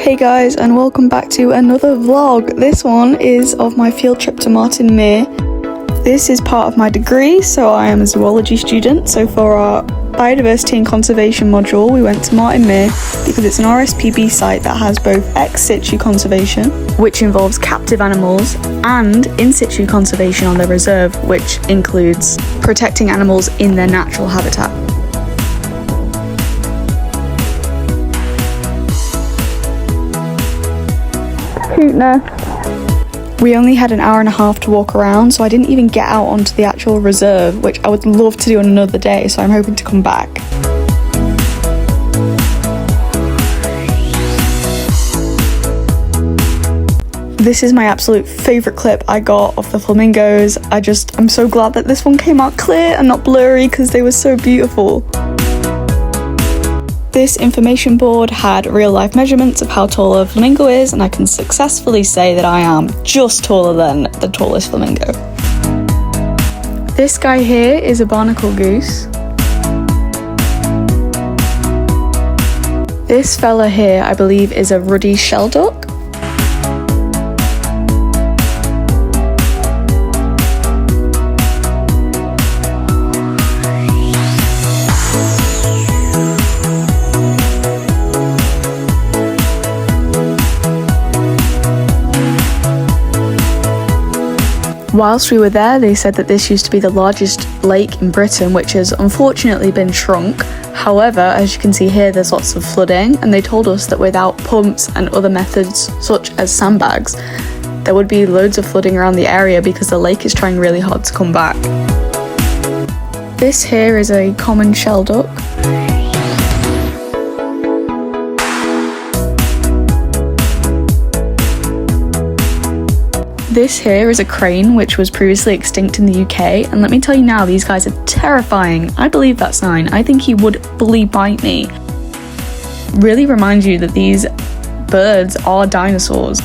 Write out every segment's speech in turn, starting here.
Hey guys, and welcome back to another vlog. This one is of my field trip to Martin Mere. This is part of my degree, so I am a zoology student. So for our biodiversity and conservation module, we went to Martin Mere because it's an RSPB site that has both ex situ conservation, which involves captive animals, and in situ conservation on the reserve, which includes protecting animals in their natural habitat. We only had an hour and a half to walk around, so I didn't even get out onto the actual reserve, which I would love to do on another day, so I'm hoping to come back. This is my absolute favourite clip I got of the flamingos. I'm so glad that this one came out clear and not blurry because they were so beautiful. This information board had real life measurements of how tall a flamingo is, and I can successfully say that I am just taller than the tallest flamingo. This guy here is a barnacle goose. This fella here I believe is a ruddy shelduck. Whilst we were there, they said that this used to be the largest lake in Britain, which has unfortunately been shrunk. However, as you can see here, there's lots of flooding, and they told us that without pumps and other methods such as sandbags, there would be loads of flooding around the area because the lake is trying really hard to come back. This here is a common shelduck. This here is a crane, which was previously extinct in the UK, and let me tell you now, these guys are terrifying. I believe that sign. I think he would fully bite me. Really reminds you that these birds are dinosaurs.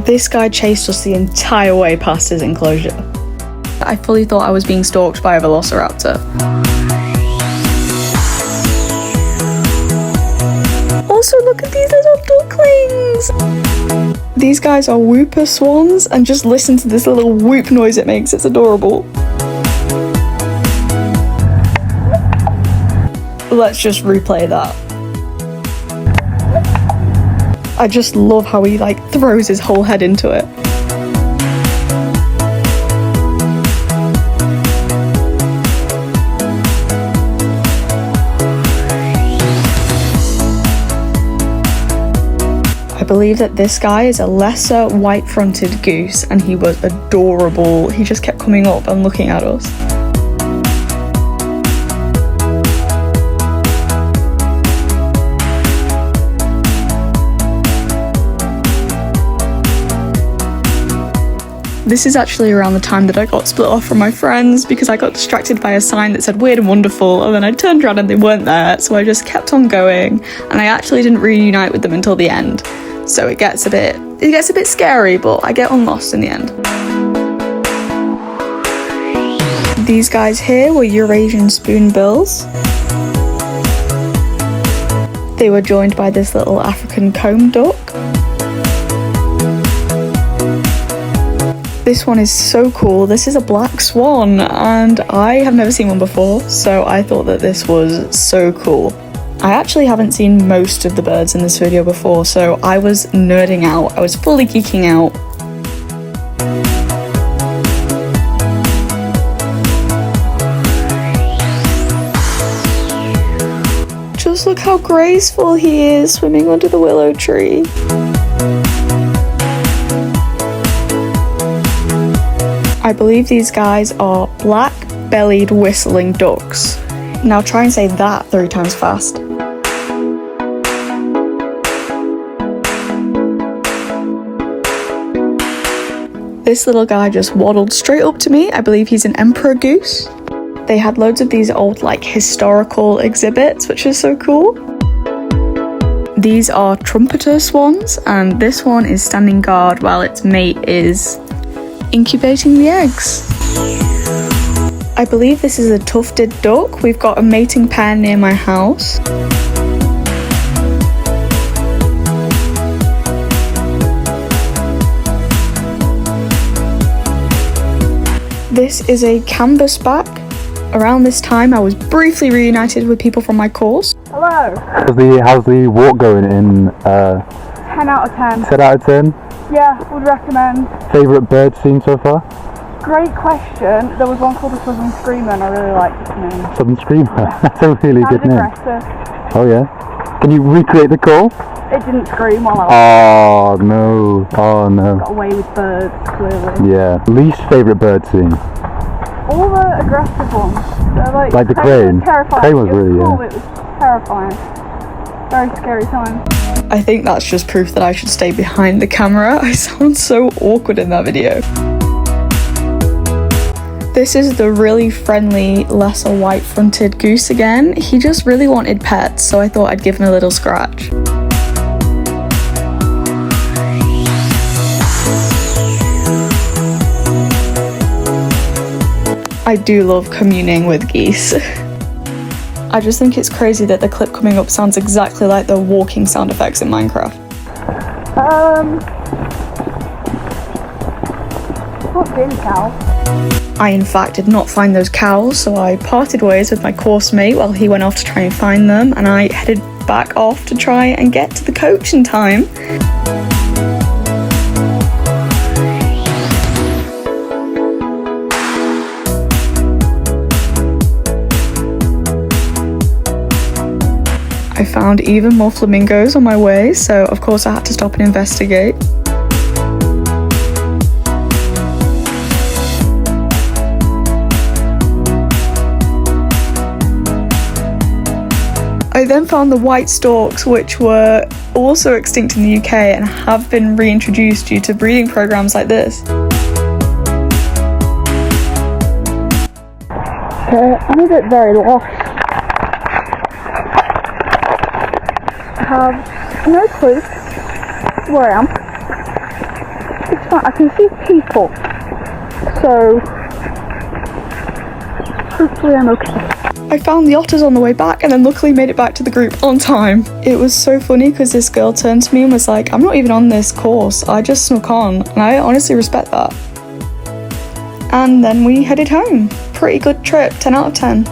This guy chased us the entire way past his enclosure. I fully thought I was being stalked by a velociraptor. Also, look at these little ducklings! These guys are whooper swans, and just listen to this little whoop noise it makes, it's adorable. Let's just replay that. I just love how he throws his whole head into it. I believe that this guy is a lesser white-fronted goose, and he was adorable. He just kept coming up and looking at us. This is actually around the time that I got split off from my friends because I got distracted by a sign that said weird and wonderful, and then I turned around and they weren't there, so I just kept on going, and I actually didn't reunite with them until the end. So it gets a bit scary, but I get unlost in the end. These guys here were Eurasian spoonbills. They were joined by this little African comb duck. This one is so cool. This is a black swan, and I have never seen one before, so I thought that this was so cool. I actually haven't seen most of the birds in this video before, so I was nerding out. I was fully geeking out. Just look how graceful he is swimming under the willow tree. I believe these guys are black-bellied whistling ducks. Now try and say that 3 times fast. This little guy just waddled straight up to me. I believe he's an emperor goose. They had loads of these old historical exhibits, which is so cool. These are trumpeter swans, and this one is standing guard while its mate is incubating the eggs. I believe this is a tufted duck. We've got a mating pair near my house. This is a canvasback. Around this time I was briefly reunited with people from my course. Hello. How's the walk going in 10 out of 10. 10 out of 10? Yeah, would recommend. Favourite bird seen so far? Great question. There was one called the Southern Screamer and I really liked its name. Southern Screamer. That's a really good name. Aggressive. Oh yeah? Can you recreate the call? It didn't scream while I was... Oh no. Oh no. Got away with birds, clearly. Yeah. Least favourite bird scene? All the aggressive ones. They're like the crane. Terrifying. Crane was really, cool, yeah. It was terrifying. Very scary time. I think that's just proof that I should stay behind the camera. I sound so awkward in that video. This is the really friendly, lesser white-fronted goose again. He just really wanted pets, so I thought I'd give him a little scratch. I do love communing with geese. I just think it's crazy that the clip coming up sounds exactly like the walking sound effects in Minecraft. What's in cow? I in fact did not find those cows, so I parted ways with my course mate while he went off to try and find them, and I headed back off to try and get to the coach in time. I found even more flamingos on my way, so of course I had to stop and investigate. I then found the white storks, which were also extinct in the UK and have been reintroduced due to breeding programs like this. I'm a bit very lost. I have no clue where I am. It's fine, I can see people, so hopefully I'm okay. I found the otters on the way back and then luckily made it back to the group on time. It was so funny because this girl turned to me and was like, I'm not even on this course, I just snuck on, and I honestly respect that. And then we headed home. Pretty good trip, 10 out of 10.